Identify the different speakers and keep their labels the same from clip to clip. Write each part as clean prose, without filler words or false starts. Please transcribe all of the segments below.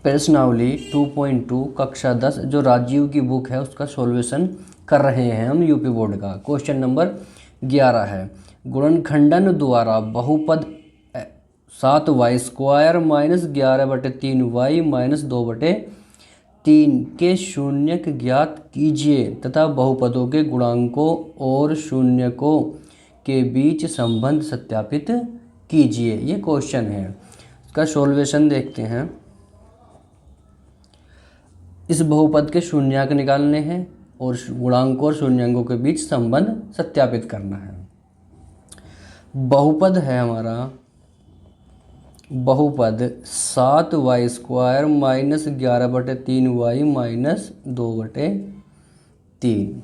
Speaker 1: प्रश्नावली 2.2 कक्षा 10 जो राजीव की बुक है उसका सॉल्यूशन कर रहे हैं हम यूपी बोर्ड का। क्वेश्चन नंबर 11 है, गुणनखंडन द्वारा बहुपद 7y² माइनस 11/3y माइनस 2/3 के शून्यक ज्ञात कीजिए तथा बहुपदों के गुणांकों और शून्यकों के बीच संबंध सत्यापित कीजिए। ये क्वेश्चन है, इसका सॉल्यूशन देखते हैं। इस बहुपद के शून्यक निकालने हैं और गुणांकों और शून्यकों के बीच संबंध सत्यापित करना है। बहुपद है हमारा, बहुपद 7y² माइनस 11/3y माइनस 2/3।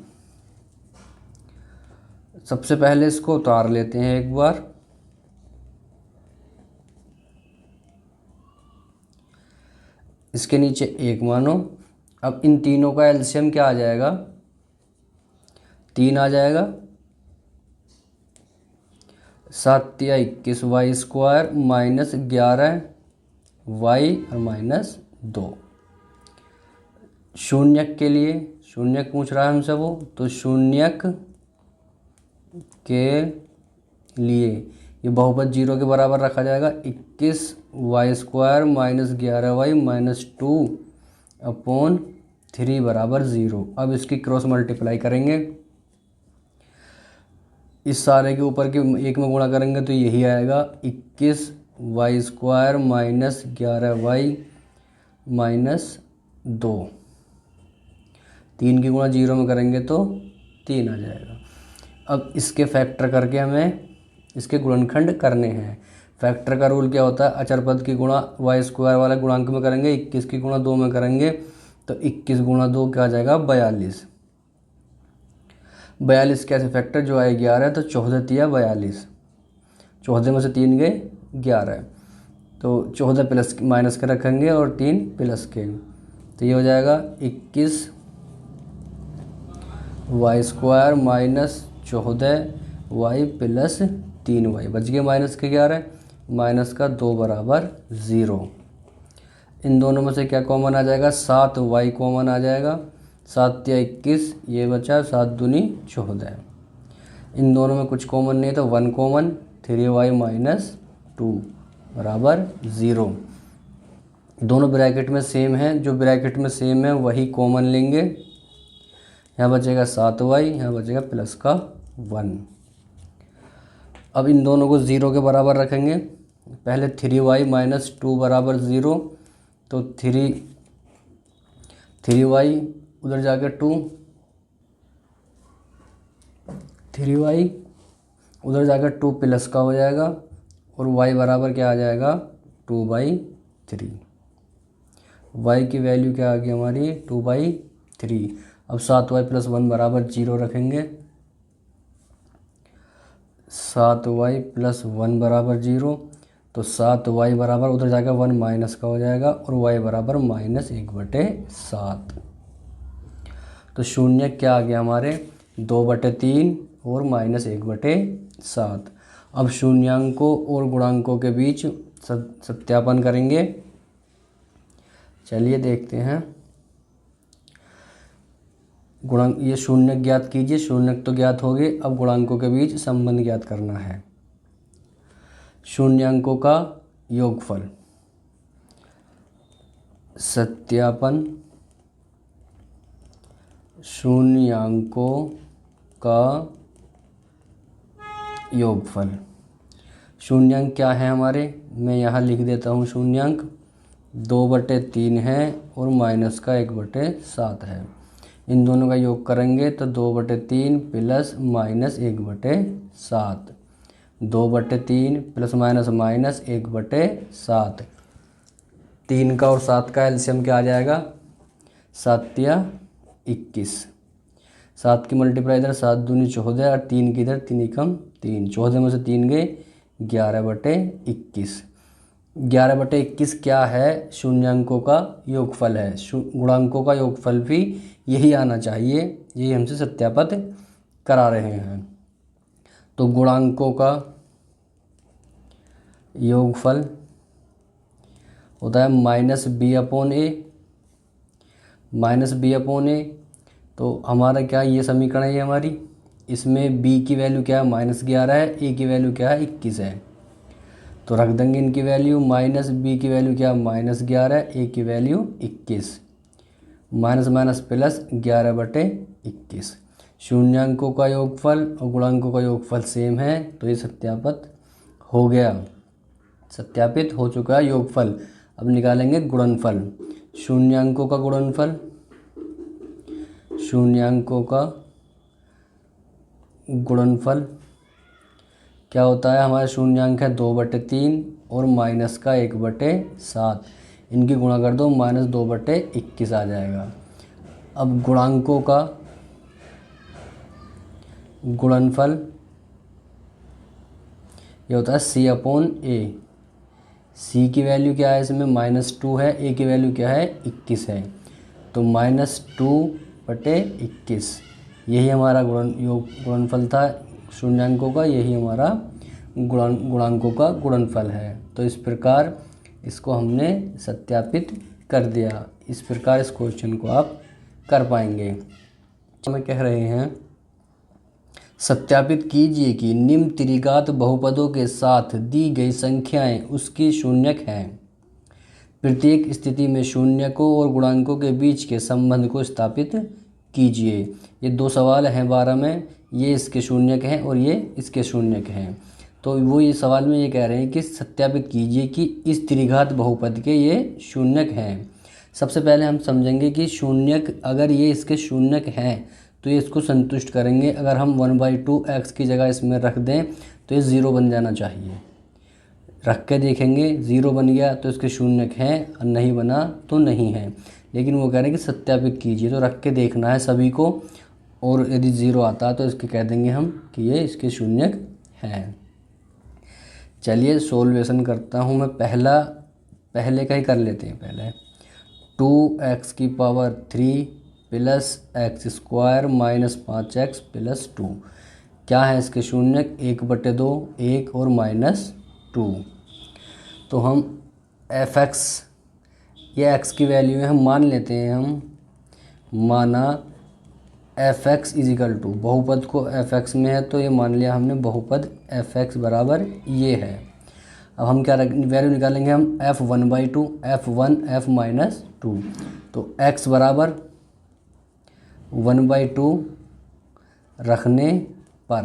Speaker 1: सबसे पहले इसको उतार लेते हैं एक बार। इसके नीचे 1 मानो। अब इन तीनों का एलसीएम क्या आ जाएगा? 3 आ जाएगा। 7 या 21y² माइनस 11y और माइनस 2। शून्यक के लिए शून्यक पूछ रहा है हमसे वो, तो शून्यक के लिए ये बहुपद 0 के बराबर रखा जाएगा। 21y² माइनस 11y माइनस 2/3 बराबर 0। अब इसकी क्रॉस मल्टीप्लाई करेंगे, इस सारे के ऊपर के एक में गुणा करेंगे तो यही आएगा 21y² माइनस 11y माइनस 2। 3 की गुणा 0 में करेंगे तो 3 आ जाएगा। अब इसके फैक्टर करके हमें इसके गुणनखंड करने हैं। फैक्टर का रूल क्या होता है? अचर पद की गुणा y² वाले गुणांक में करेंगे, 21 की गुणा 2 में करेंगे तो 21 गुणा 2 क्या आ जाएगा? 42। 42 कैसे फैक्टर? जो आए 11 तो 14 तिया 42, 14 में से 3 गए 11, तो 14 प्लस माइनस के रखेंगे और 3 प्लस के, तो ये हो जाएगा 21y² minus 14y plus 3y, बच गए माइनस के 11, माइनस का 2 बराबर 0। इन दोनों में से क्या कॉमन आ जाएगा? 7y कॉमन आ जाएगा। 7 या 21 ये बचा, 7 दूनी 14। इन दोनों में कुछ कॉमन नहीं तो 1 कॉमन, 3y माइनस 2 बराबर 0। दोनों ब्रैकेट में सेम है, जो ब्रैकेट में सेम है वही कॉमन लेंगे। यहाँ बचेगा 7y, यहाँ बचेगा प्लस का 1। अब इन दोनों को 0 के बराबर रखेंगे। पहले 3y माइनस 2 बराबर 0, तो 3y उधर जाकर 2, 3y उधर जाकर 2 प्लस का हो जाएगा और y बराबर क्या आ जाएगा? 2/3। y की वैल्यू क्या आ गई हमारी? 2/3। अब 7y प्लस 1 बराबर 0 रखेंगे। 7y प्लस 1 बराबर 0, तो 7y बराबर उधर जाकर 1 माइनस का हो जाएगा और y बराबर माइनस 1/7। तो शून्य क्या आ गया हमारे? 2/3 और माइनस 1/7। अब शून्यांकों और गुणांकों के बीच सत्यापन करेंगे। चलिए देखते हैं। गुणांक, ये शून्यक ज्ञात कीजिए। शून्यक तो ज्ञात हो गए, अब गुणांकों के बीच संबंध ज्ञात करना है। शून्यांकों का योगफल, सत्यापन। शून्यांकों का योगफल, शून्यांक क्या है हमारे? मैं यहाँ लिख देता हूँ। शून्यांक 2/3 है और माइनस का 1/7 है। इन दोनों का योग करेंगे तो 2/3 plus minus 1/7, 2/3 plus minus minus 1/7। 3 का और 7 का एलसीएम क्या आ जाएगा? 7 या 21। 7 की मल्टीप्लाई इधर 7 दूनी 14 और 3 की इधर 3 एकम 3, 14 में से 3 गए 11/21। 11/21 क्या है? शून्यांकों का योगफल है। गुणांकों का योगफल भी यही आना चाहिए, यही हमसे सत्यापित करा रहे हैं। तो गुणांकों का योगफल होता है माइनस बी अपॉन ए, माइनस बी अपॉन ए। तो हमारा क्या ये समीकरण है हमारी, इसमें b की वैल्यू क्या है -11 है, a की वैल्यू क्या है 21 है। तो रख देंगे इनकी वैल्यू, माइनस बी की वैल्यू क्या है -11, a की वैल्यू 21, माइनस माइनस प्लस 11/21। शून्यांकों का योगफल और गुणांकों का योगफल सेम है, तो ये सत्यापित हो गया, सत्यापित हो चुका है योगफल। अब निकालेंगे गुणनफल। शून्यांकों का गुणनफल, शून्यांकों का गुणनफल क्या होता है, हमारे शून्यांक है 2/3 और माइनस का 1/7, इनकी गुणा कर दो, -2/21 आ जाएगा। अब गुणांकों का गुणनफल ये होता है c अपॉन ए। c की वैल्यू क्या है इसमें -2 है, a की वैल्यू क्या है 21 है, तो -2/21 यही हमारा गुणनफल था शून्यांकों का, यही हमारा गुणांकों का गुणनफल है। तो इस प्रकार इसको हमने सत्यापित कर दिया। इस प्रकार इस क्वेश्चन को आप कर पाएंगे। हमें कह रहे हैं सत्यापित कीजिए कि निम्न त्रिघात बहुपदों के साथ दी गई संख्याएं उसकी शून्यक हैं। प्रत्येक स्थिति में शून्यकों और गुणांकों के बीच के संबंध को स्थापित कीजिए। ये दो सवाल हैं 12 में, ये इसके शून्यक हैं और ये इसके शून्यक हैं। तो वो ये सवाल में ये कह रहे हैं कि सत्यापित कीजिए कि इस त्रिघात बहुपद के ये शून्यक हैं। सबसे पहले हम समझेंगे कि शून्यक, अगर ये इसके शून्यक हैं तो ये इसको संतुष्ट करेंगे। अगर हम 1/2 x की जगह इसमें रख दें तो ये 0 बन जाना चाहिए। रख के देखेंगे 0 बन गया तो इसके शून्यक हैं, और नहीं बना तो नहीं है। लेकिन वो कह रहे हैं कि सत्यापित कीजिए, तो रख के देखना है सभी को, और यदि 0 आता है तो इसके कह देंगे हम कि ये इसके शून्यक हैं। चलिए सोल्यूशन करता हूँ मैं। पहले का ही कर लेते हैं। पहले 2x³ plus x² minus 5x plus 2 क्या है इसके शून्यक, 1/2, 1 और -2। तो हम fx, ये x की वैल्यू है, हम मान लेते हैं, हम माना fx = बहुपद को fx में है तो ये मान लिया हमने बहुपद fx बराबर ये है। अब हम क्या वैल्यू निकालेंगे, हम f1/2, f1 f -2, तो x बराबर 1/2 रखने पर,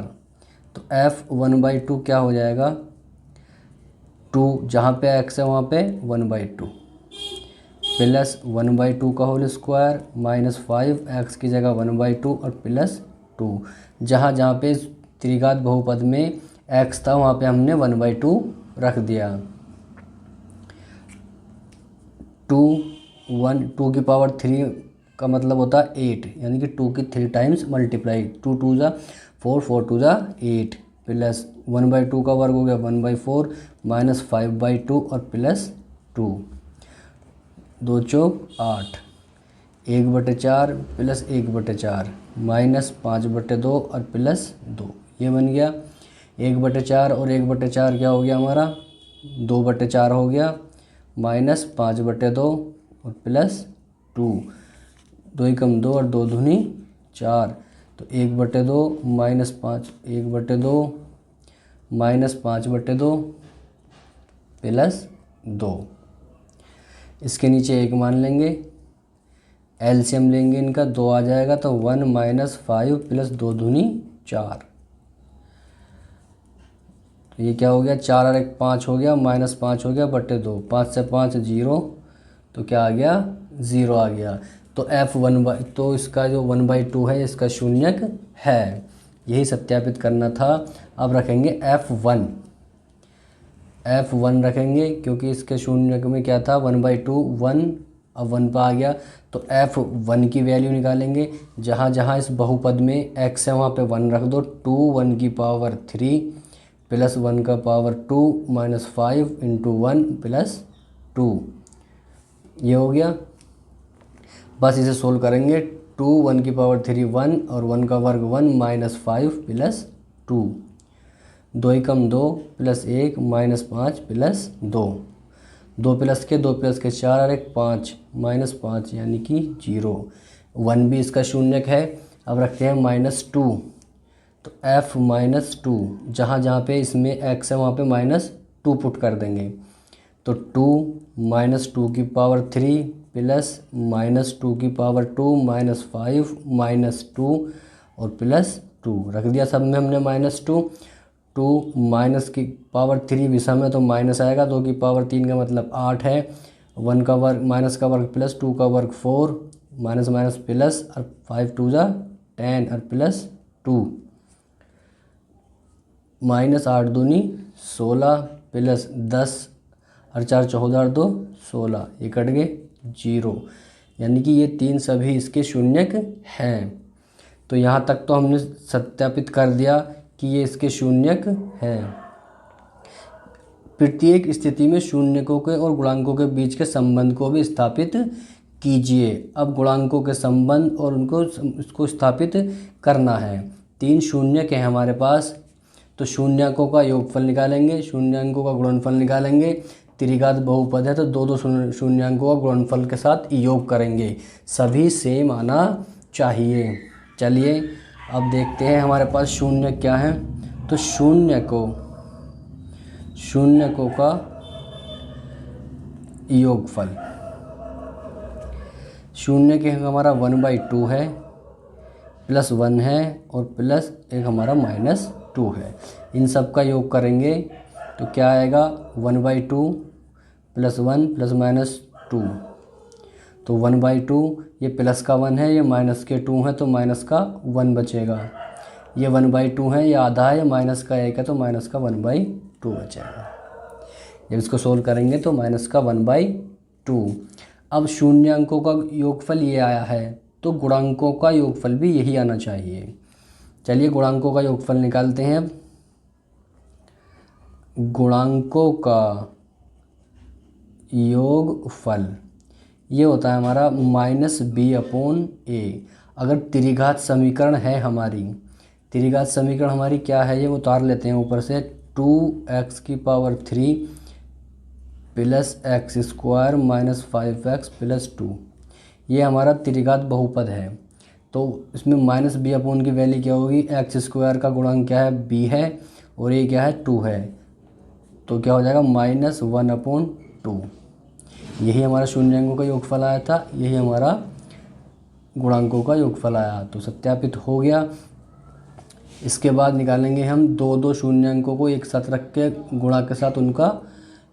Speaker 1: तो f1/2 क्या हो जाएगा, 2 जहाँ पे x है वहाँ पे 1/2 प्लस 1/2 का होल स्क्वायर माइनस 5x की जगह 1/2 और प्लस 2, जहाँ पे त्रिघात बहुपद में x था वहाँ पे हमने 1/2 रख दिया। 2 की पावर 3 का मतलब होता है 8, यानी कि 2 की 3 टाइम्स मल्टीप्लाई, 2 2 ज़ा 4, 4 2 ज़ा 8, प्लस 1/2 का वर्ग हो गया 1/4 माइनस 5/2 और प्लस 2, 2 चौक 8, 1/4 प्लस 1/4 माइनस 5/2 और प्लस 2, ये बन गया 1/4 और 1/4 क्या हो गया हमारा 2/4 हो गया, माइनस 5/2 और प्लस 2, 2 × 2 और 2 दूनी 4, तो 1/2 माइनस 5, 1/2 माइनस 5/2 प्लस 2, इसके नीचे 1 मान लेंगे, एलसीएम लेंगे इनका 2 आ जाएगा, तो 1 माइनस 5 प्लस 2 दूनी 4, तो ये क्या हो गया 4 और 1 5 हो गया, माइनस 5 हो गया बटे 2, 5 से 5 0, तो क्या आ गया 0 आ गया। तो तो इसका जो 1/2 है इसका शून्यक है, यही सत्यापित करना था। अब रखेंगे f1 रखेंगे क्योंकि इसके शून्यक में क्या था 1/2, 1, अब 1 पर आ गया, तो f1 की वैल्यू निकालेंगे। जहाँ इस बहुपद में x है वहाँ पे 1 रख दो, 2 1 की पावर 3 प्लस 1 का पावर 2 माइनस 5 × 1 प्लस 2, ये हो गया। बस इसे सोल्व करेंगे, 2 1 की पावर 3 1 और 1 का वर्ग 1 minus 5 plus 2, 2 × 2 plus 1 minus 5 plus 2, 2 plus के 4 और 1 5 -5 यानी कि 0। 1 भी इसका शून्यक है। अब रखते हैं -2, तो f -2 जहाँ जहाँ पे इसमें x है वहाँ पे -2 पुट कर देंगे। तो 2 -2 की पावर 3 प्लस -2 की पावर 2 -5 -2 और प्लस 2 रख दिया सब में हमने -2। 2 माइनस की पावर 3 विषम है तो माइनस आएगा। 2 की पावर 3 का मतलब 8 है। 1 का वर्ग माइनस का वर्ग प्लस 2 का वर्ग 4 माइनस माइनस प्लस और 5 2 जा 10 और प्लस 2 -8 दूनी 16 प्लस 10 और 4 14 और 2 16 ये कट गए 0, यानी कि ये 3 सभी इसके शून्यक हैं। तो यहाँ तक तो हमने सत्यापित कर दिया कि ये इसके शून्यक हैं। प्रत्येक स्थिति में शून्यकों के और गुणांकों के बीच के संबंध को भी स्थापित कीजिए। अब गुणांकों के संबंध और उनको इसको स्थापित करना है। 3 शून्यक हैं हमारे पास, तो शून्यकों का योगफल निकालेंगे, शून्यकों का गुणनफल निकालेंगे। त्रिघात बहुपद है तो 2 शून्यकों का गुणनफल के साथ योग करेंगे। सभी सेम आना चाहिए। चलिए अब देखते हैं हमारे पास शून्य क्या है। तो शून्यकों का योगफल, शून्य के हमारा 1/2 है, प्लस 1 है और प्लस एक हमारा -2 है। इन सब का योग करेंगे तो क्या आएगा 1/2 प्लस 1 प्लस -2। तो 1/2 ये प्लस का 1 है, ये माइनस के 2 है तो माइनस का 1 बचेगा। ये 1/2 है, ये आधा है, ये माइनस का 1 है तो माइनस का 1/2 बचेगा। जब इसको सोल्व करेंगे तो माइनस का 1/2। अब शून्यकों का योगफल ये आया है तो गुणांकों का योगफल भी यही आना चाहिए। चलिए गुणांकों का योगफल निकालते हैं। गुणांकों का योगफल ये होता है हमारा -b/a। अगर त्रिघात समीकरण है हमारी, त्रिघात समीकरण हमारी क्या है ये उतार लेते हैं ऊपर से। 2x³ प्लस x² -5x + 2 ये हमारा त्रिघात बहुपद है। तो इसमें -b/, की वैल्यू क्या होगी, x² का गुणांक क्या है b है और ये क्या है 2 है, तो क्या हो जाएगा -1/2। यही हमारा शून्यकों का योगफल आया था, यही हमारा गुणांकों का योगफल आया, तो सत्यापित हो गया। इसके बाद निकालेंगे हम 2 शून्यकों को एक साथ रख के गुणा के साथ उनका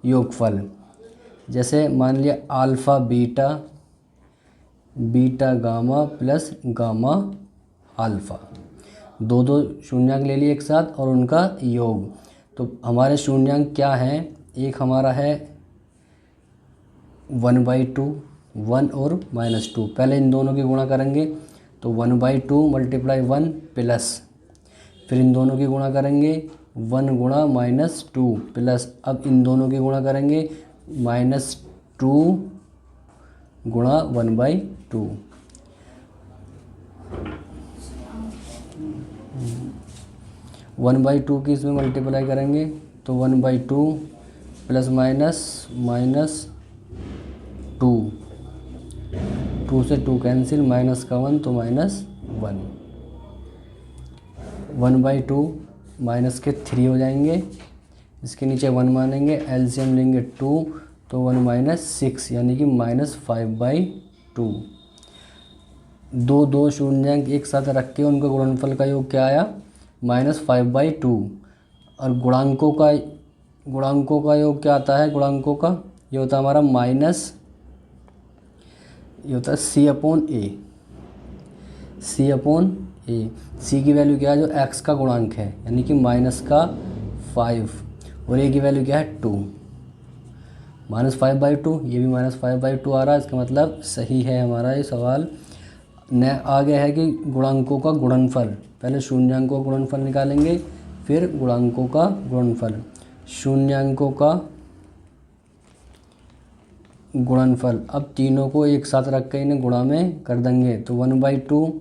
Speaker 1: योगफल। जैसे मान लिया alpha beta, beta gamma plus gamma alpha, 2 शून्यक ले लिए एक साथ और उनका योग। तो हमारे शून्यक क्या हैं, एक हमारा है 1/2, 1 और -2। पहले इन दोनों की गुणा करेंगे तो 1/2 × 1 प्लस, फिर इन दोनों की गुणा करेंगे 1 गुणा -2 प्लस, अब इन दोनों की गुणा करेंगे -2 गुणा 1/2। 1/2 की इसमें मल्टीप्लाई करेंगे तो 1/2 प्लस -2, 2 से 2 कैंसिल, माइनस का 1 तो -1। 1/2 माइनस के 3 हो जाएंगे, इसके नीचे 1 मानेंगे, एलसीएम लेंगे 2 तो 1 -6 यानी कि -5/2। 2 शून्यक एक साथ रख के उनका गुणनफल का योग क्या आया -5/2। और गुणांकों का योग क्या आता है, गुणांकों का ये होता है हमारा ये होता है c/a। c की वैल्यू क्या है, जो x का गुणांक है यानी कि -5 और a की वैल्यू क्या है 2, -5/2, ये भी -5/2 आ रहा है। इसका मतलब सही है हमारा ये सवाल। न आगे है कि गुणांकों का गुणनफल, पहले शून्यकों का गुणनफल निकालेंगे फिर गुणांकों का गुणनफल। शून्यकों का गुणनफल, अब तीनों को एक साथ रख के इन्हें गुणा में कर देंगे तो 1/2,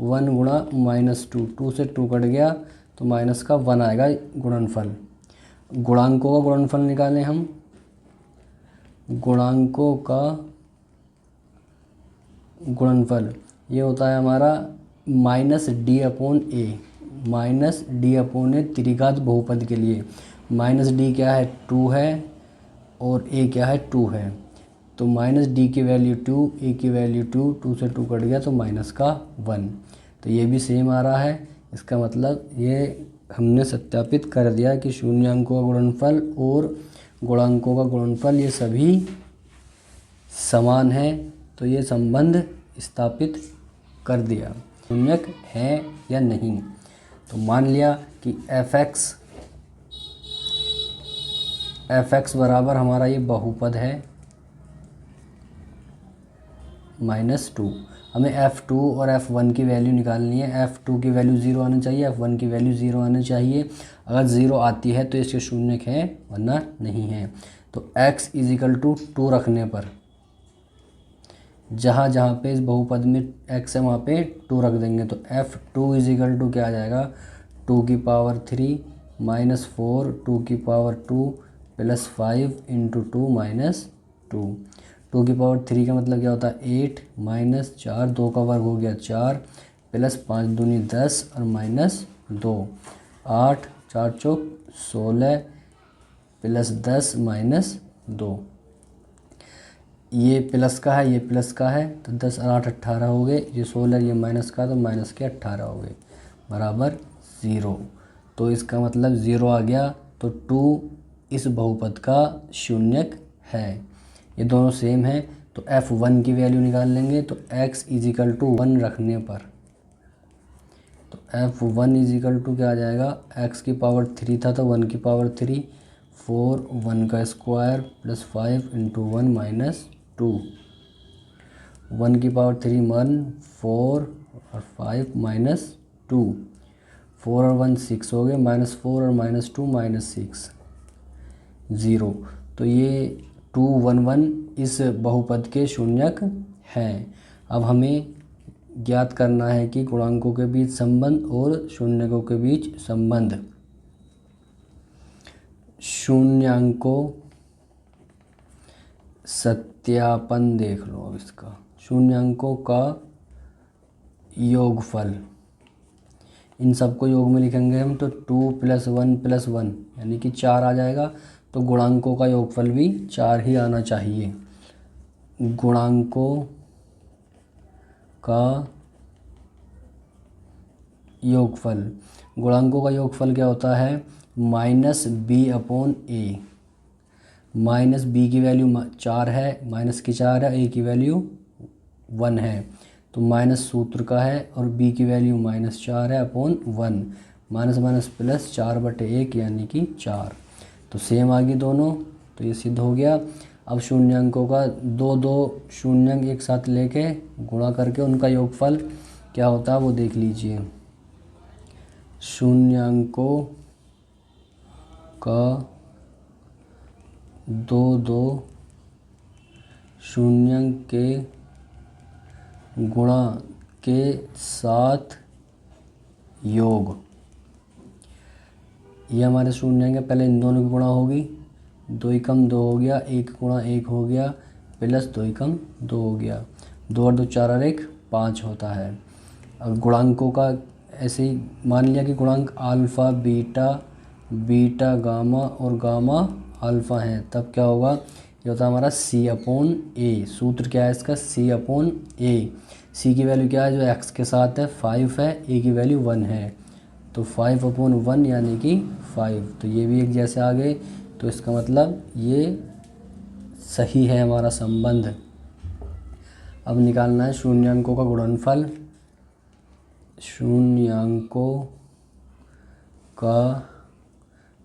Speaker 1: 1 गुणा -2, 2 से 2 कट गया तो माइनस का 1 आएगा गुणनफल। गुणांकों का गुणनफल निकालें हम गुणांकों का गुणनफल ये होता है हमारा माइनस डी अपॉन ए, माइनस डी अपॉन ए त्रिघात बहुपद के लिए। माइनस डी क्या है 2 है और ए क्या है 2 है, तो माइनस डी की वैल्यू 2, ए की वैल्यू 2, 2 से 2 कट गया तो माइनस का 1। तो ये भी सेम आ रहा है। इसका मतलब ये हमने सत्यापित कर दिया कि शून्याङ्कों का गुणनफल और गुणांकों का गुणनफल ये सभी समान है। तो ये संबंध स्थापित कर दिया, शून्यक है या नहीं। तो मान लिया कि एफ एक्स बराबर हमारा ये बहुपद है -2। हमें F2 और F1 की वैल्यू निकालनी है। F2 की वैल्यू 0 आनी चाहिए, F1 की वैल्यू 0 आनी चाहिए। अगर 0 आती है तो इसके शून्यक है वरना नहीं है। तो x = 2 रखने पर जहाँ जहाँ पे इस बहुपद में x है वहाँ पे 2 रख देंगे तो F2 = क्या आ जाएगा 2 की पावर 3 -4 2 की पावर 2 + 5 × 2 - 2। 2 की पावर 3 का मतलब क्या होता है 8 -4 2 का वर्ग हो गया 4 + 5 दूनी 10 और -2 8 4 चौक 16 + 10 -2। ये प्लस का है ये प्लस का है तो 10 और 8 18 हो गए। ये 16 ये माइनस का तो माइनस के 18 हो गए बराबर 0। तो इसका मतलब 0 आ गया। तो 2 इस बहुपद का शून्यक है। ये दोनों सेम है तो F1 की वैल्यू निकाल लेंगे। तो x = 1 रखने पर तो F1 = क्या आ जाएगा x की पावर 3 था तो 1 की पावर 3 4 1 का स्क्वायर + 5 × 1 - 2 1 की पावर 3 1 4 और 5 -2 4 और 1 6 हो गए -4 और -2 -6 0। तो ये 2 1 1 इस बहुपद के शून्यक हैं। अब हमें ज्ञात करना है कि गुणांकों के बीच संबंध और शून्यकों के बीच संबंध। शून्याङ्कों सत्यापन देख लो। अब इसका शून्याङ्कों का योगफल, इन सबको योग में लिखेंगे हम तो 2 + 1 + 1 यानी कि 4 आ जाएगा। तो गुणांकों का योगफल भी 4 ही आना चाहिए। गुणांकों का योगफल, गुणांकों का योगफल क्या होता है -b/a। माइनस बी की वैल्यू 4 है, माइनस की 4 है, ए की वैल्यू 1 है तो माइनस सूत्र का है और बी की वैल्यू -4 है अपॉन 1 माइनस माइनस प्लस 4/1 यानी कि 4। तो सेम आ गई दोनों। तो ये सिद्ध हो गया। अब शून्याङ्कों का दो शून्याङ्क एक साथ लेके गुणा करके उनका योगफल क्या होता है वो देख लीजिए। शून्याङ्कों का दो शून्याङ्क के गुणा के साथ योग। ये हमारे शून्याङ्क है, पहले इन दोनों की गुणा होगी 2 × 2 हो गया, 1 × 1 हो गया प्लस 2 × 2 हो गया, 2 और 2 4 और 1 5 होता है। अब गुणांकों का ऐसे ही मान लिया कि गुणांक अल्फ़ा बीटा गामा और गामा अल्फ़ा हैं, तब क्या होगा ये होता है हमारा C/A। सूत्र क्या है इसका C/A। C की वैल्यू क्या है जो x के साथ है 5 है, A की वैल्यू 1 है तो 5/1 यानी कि 5। तो ये भी एक जैसे आ गए। तो इसका मतलब ये सही है हमारा संबंध। अब निकालना है शून्याङ्कों का गुणनफल। शून्याङ्कों का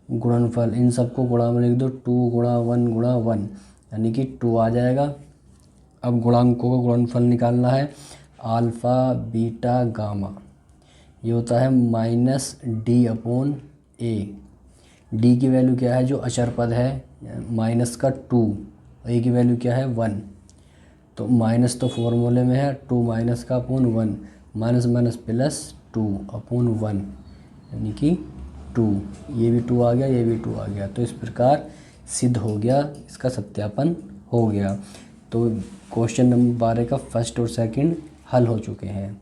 Speaker 1: गुणनफल, इन सबको गुणा में लिख दो 2 × 1 × 1 यानी कि 2 आ जाएगा। अब गुणांकों का गुणनफल निकालना है अल्फ़ा बीटा गामा। ये होता है -d/a। d की वैल्यू क्या है जो अचर पद है माइनस का 2, a की वैल्यू क्या है 1। तो माइनस तो फॉर्मूले में है 2 माइनस का अपॉन 1 माइनस माइनस प्लस 2/1 यानी कि 2। ये भी 2 आ गया, ये भी 2 आ गया। तो इस प्रकार सिद्ध हो गया, इसका सत्यापन हो गया। तो क्वेश्चन नंबर 12 का फर्स्ट और सेकंड हल हो चुके हैं।